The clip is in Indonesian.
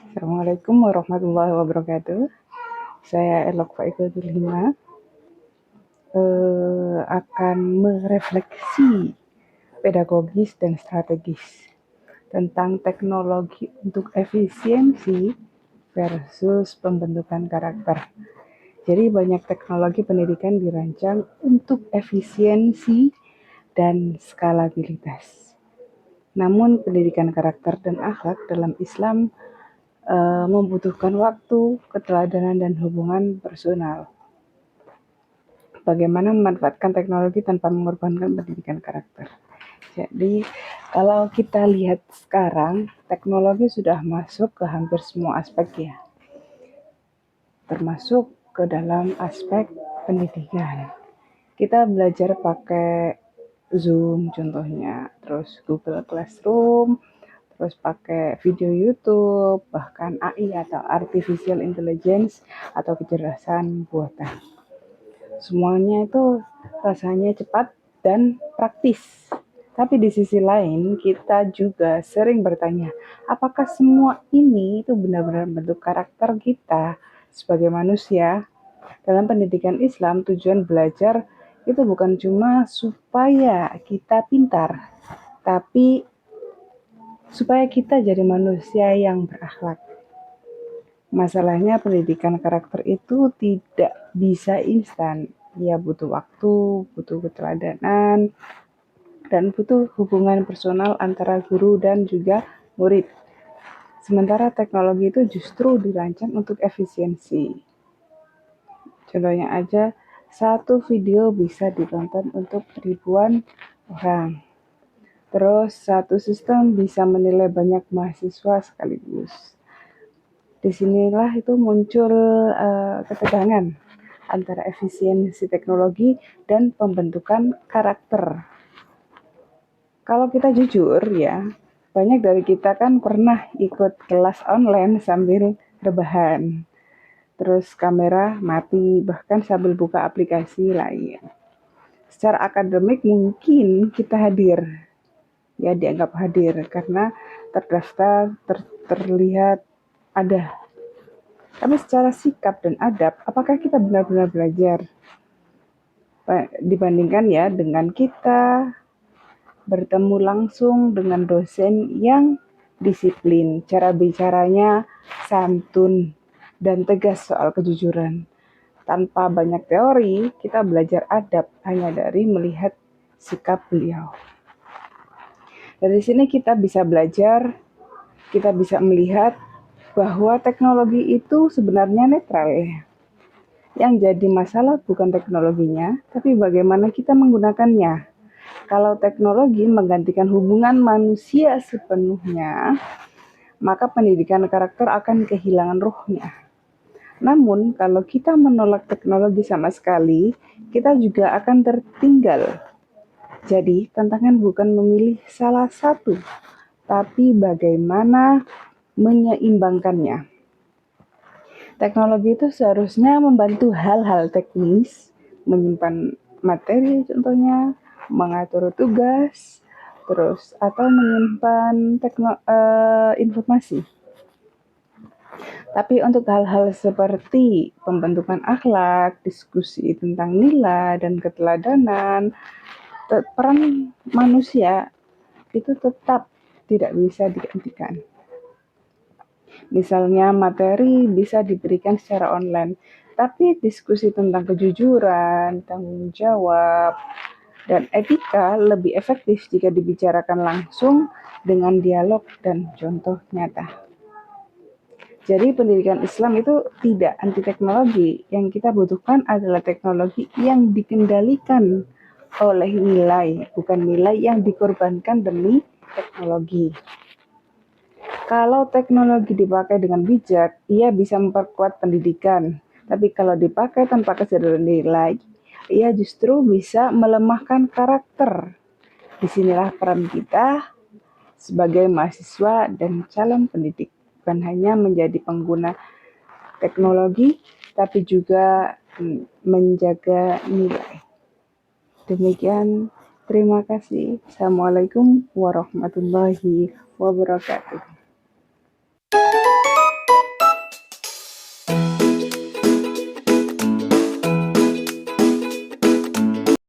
Assalamualaikum warahmatullahi wabarakatuh. Saya Elok Faikul Lima akan merefleksi pedagogis dan strategis tentang teknologi untuk efisiensi versus pembentukan karakter. Jadi banyak teknologi pendidikan dirancang untuk efisiensi dan skalabilitas. Namun pendidikan karakter dan akhlak dalam Islam membutuhkan waktu, keteladanan, dan hubungan personal. Bagaimana memanfaatkan teknologi tanpa mengorbankan pendidikan karakter. Jadi, kalau kita lihat sekarang, teknologi sudah masuk ke hampir semua aspek ya, termasuk ke dalam aspek pendidikan. Kita belajar pakai Zoom contohnya, terus Google Classroom, terus pakai video YouTube, bahkan AI atau Artificial Intelligence atau kecerdasan buatan. Semuanya itu rasanya cepat dan praktis. Tapi di sisi lain, kita juga sering bertanya, apakah semua ini itu benar-benar bentuk karakter kita sebagai manusia? Dalam pendidikan Islam, tujuan belajar itu bukan cuma supaya kita pintar, tapi supaya kita jadi manusia yang berakhlak. Masalahnya pendidikan karakter itu tidak bisa instan. Ya butuh waktu, butuh keteladanan, dan butuh hubungan personal antara guru dan juga murid. Sementara teknologi itu justru dirancang untuk efisiensi. Contohnya aja, satu video bisa ditonton untuk ribuan orang. Terus satu sistem bisa menilai banyak mahasiswa sekaligus. Disinilah itu muncul ketegangan antara efisiensi teknologi dan pembentukan karakter. Kalau kita jujur ya, banyak dari kita kan pernah ikut kelas online sambil rebahan. Terus kamera mati, bahkan sambil buka aplikasi lain. Secara akademik mungkin kita hadir, ya dianggap hadir karena terdaftar, terlihat ada. Tapi secara sikap dan adab, apakah kita benar-benar belajar? Dibandingkan ya dengan kita bertemu langsung dengan dosen yang disiplin, cara bicaranya santun dan tegas soal kejujuran. Tanpa banyak teori, kita belajar adab hanya dari melihat sikap beliau. Dari sini kita bisa belajar, kita bisa melihat bahwa teknologi itu sebenarnya netral ya. Yang jadi masalah bukan teknologinya, tapi bagaimana kita menggunakannya. Kalau teknologi menggantikan hubungan manusia sepenuhnya, maka pendidikan karakter akan kehilangan ruhnya. Namun, kalau kita menolak teknologi sama sekali, kita juga akan tertinggal. Jadi, tantangan bukan memilih salah satu, tapi bagaimana menyeimbangkannya. Teknologi itu seharusnya membantu hal-hal teknis, menyimpan materi contohnya, mengatur tugas, terus atau menyimpan informasi. Tapi untuk hal-hal seperti pembentukan akhlak, diskusi tentang nilai dan keteladanan, peran manusia itu tetap tidak bisa digantikan. Misalnya materi bisa diberikan secara online, tapi diskusi tentang kejujuran, tanggung jawab, dan etika lebih efektif jika dibicarakan langsung dengan dialog dan contoh nyata. Jadi pendidikan Islam itu tidak anti teknologi. Yang kita butuhkan adalah teknologi yang dikendalikan oleh nilai, bukan nilai yang dikorbankan demi teknologi. Kalau teknologi dipakai dengan bijak, ia bisa memperkuat pendidikan. Tapi kalau dipakai tanpa kesadaran nilai, ia justru bisa melemahkan karakter. Disinilah peran kita sebagai mahasiswa dan calon pendidik. Bukan hanya menjadi pengguna teknologi, tapi juga menjaga nilai. Demikian, terima kasih. Assalamualaikum warahmatullahi wabarakatuh.